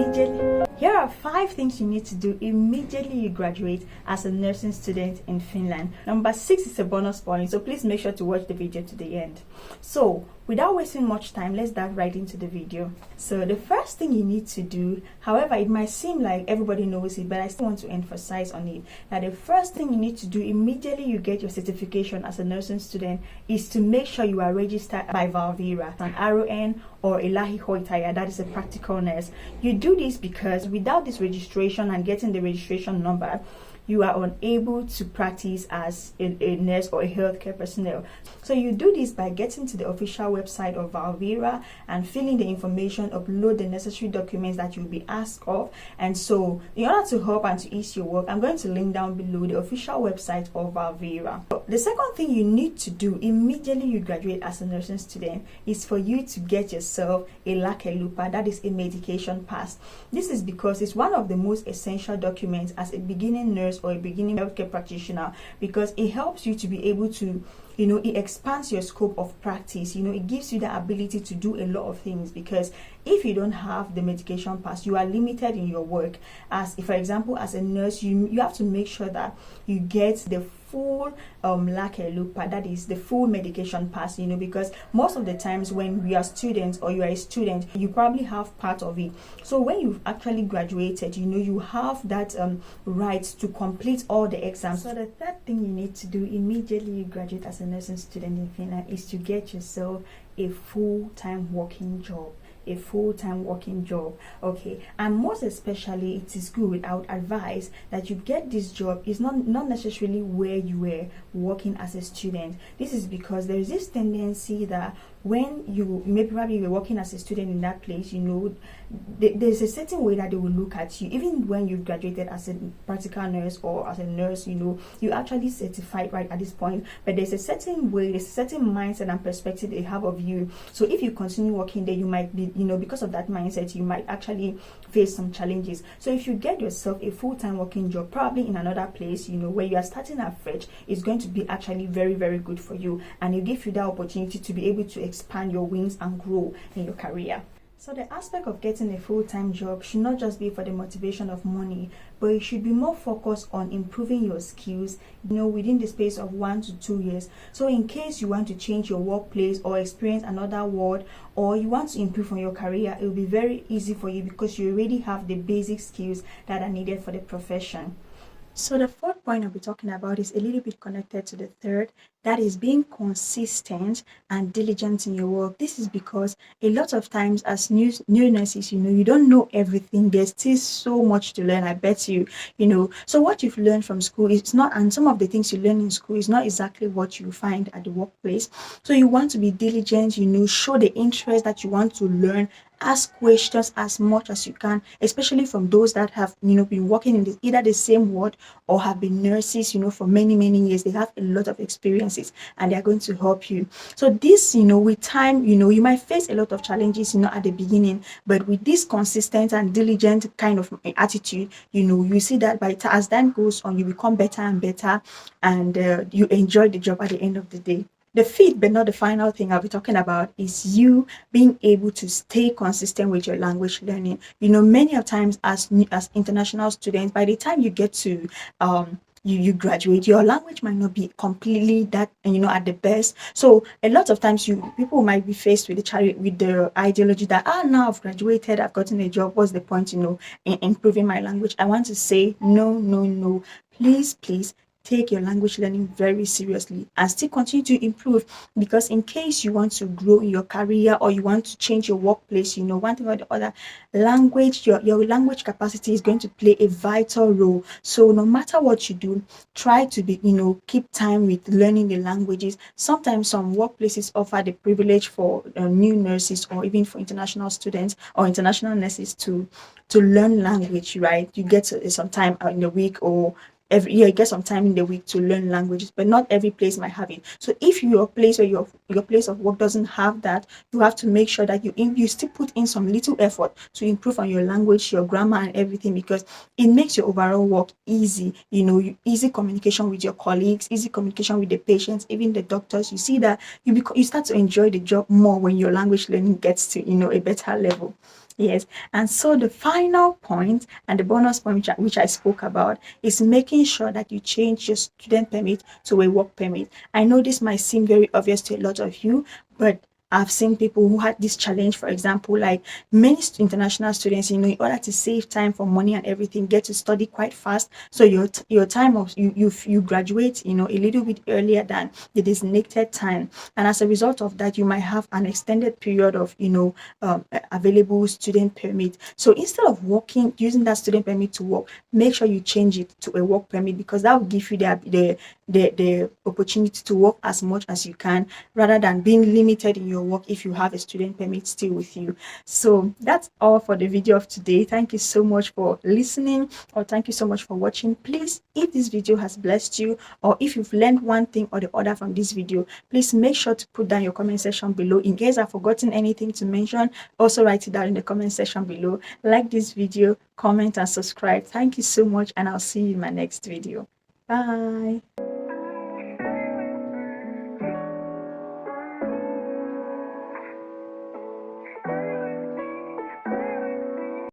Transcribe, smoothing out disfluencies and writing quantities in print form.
immediately. Here are 5 things you need to do immediately you graduate as a nursing student in Finland. Number 6 is a bonus point, so please make sure to watch the video to the end. So without wasting much time, let's dive right into the video. So the first thing you need to do, however, it might seem like everybody knows it, but I still want to emphasize on it, that the first thing you need to do immediately you get your certification as a nursing student is to make sure you are registered by Valvira, an RON or a Lahi Hoitaya, that is a practical nurse. You do this because without this registration and getting the registration number, you are unable to practice as a nurse or a healthcare personnel. So you do this by getting to the official website of Valvira and filling the information, upload the necessary documents that you'll be asked of. And so in order to help and to ease your work, I'm going to link down below the official website of Valvira. The second thing you need to do immediately you graduate as a nursing student is for you to get yourself a Lakelupa, that is a medication pass. This is because it's one of the most essential documents as a beginning nurse or a beginning healthcare practitioner, because it helps you to be able to, it expands your scope of practice. It gives you the ability to do a lot of things, because if you don't have the medication pass, you are limited in your work. As if, for example, as a nurse, you have to make sure that you get the full Lakelupa, that is the full medication pass, because most of the times when we are students or you are a student, you probably have part of it. So when you've actually graduated, you have that right to complete all the exams. So the third thing you need to do immediately you graduate as a nursing student in Finland is to get yourself a full-time working job. Okay, and most especially it is good, I would advise that you get this job is not necessarily where you were working as a student. This is because there is this tendency that when you probably were working as a student in that place, there's a certain way that they will look at you. Even when you've graduated as a practical nurse or as a nurse, you actually certified right at this point, but there's a certain way, there's a certain mindset and perspective they have of you. So if you continue working there, you might be, because of that mindset, you might actually face some challenges. So if you get yourself a full-time working job, probably in another place, where you are starting afresh, it's going to be actually very, very good for you, and it gives you that opportunity to be able to expand your wings and grow in your career. So the aspect of getting a full-time job should not just be for the motivation of money, but it should be more focused on improving your skills, within the space of 1 to 2 years. So in case you want to change your workplace or experience another world, or you want to improve on your career, it will be very easy for you because you already have the basic skills that are needed for the profession. So the fourth point I'll be talking about is a little bit connected to the third, that is being consistent and diligent in your work. This is because a lot of times as new nurses, you don't know everything. There's still so much to learn, I bet you, So what you've learned from school is not, and some of the things you learn in school is not exactly what you find at the workplace. So you want to be diligent, show the interest that you want to learn. Ask questions as much as you can, especially from those that have been working in either the same ward or have been nurses for many years. They have a lot of experiences and they are going to help you. So this with time, you might face a lot of challenges at the beginning, but with this consistent and diligent kind of attitude, you see that as time goes on, you become better and better, and you enjoy the job at the end of the day. The fifth, but not the final thing I'll be talking about, is you being able to stay consistent with your language learning. Many of times as international students, by the time you get to you graduate, your language might not be completely that at the best. So a lot of times people might be faced with the ideology that now I've graduated, I've gotten a job, what's the point in improving my language? I want to say no, please take your language learning very seriously and still continue to improve, because in case you want to grow in your career or you want to change your workplace, one thing or the other, language, your language capacity is going to play a vital role. So no matter what you do, try to be, keep time with learning the languages. Sometimes some workplaces offer the privilege for new nurses or even for international students or international nurses to learn language, right? You get some time in a week or every year, you get some time in the week to learn languages, but not every place might have it. So if your place or your place of work doesn't have that, you have to make sure that you still put in some little effort to improve on your language, your grammar and everything, because it makes your overall work easy. Easy communication with your colleagues, easy communication with the patients, even the doctors. You see that you start to enjoy the job more when your language learning gets to a better level. Yes, and so the final point and the bonus point which I spoke about is making sure that you change your student permit to a work permit. I know this might seem very obvious to a lot of you, but I've seen people who had this challenge. For example, like many international students, in order to save time for money and everything, get to study quite fast. So your time of you graduate, a little bit earlier than the designated time, and as a result of that, you might have an extended period of available student permit. So instead of working using that student permit to work, make sure you change it to a work permit, because that will give you the opportunity to work as much as you can, rather than being limited in your work if you have a student permit still with you. So that's all for the video of today. Thank you so much for listening, or thank you so much for watching. Please, if this video has blessed you, or if you've learned one thing or the other from this video, please make sure to put down your comment section below. In case I've forgotten anything to mention, also write it down in the comment section below. Like this video, comment and subscribe. Thank you so much, and I'll see you in my next video. Bye.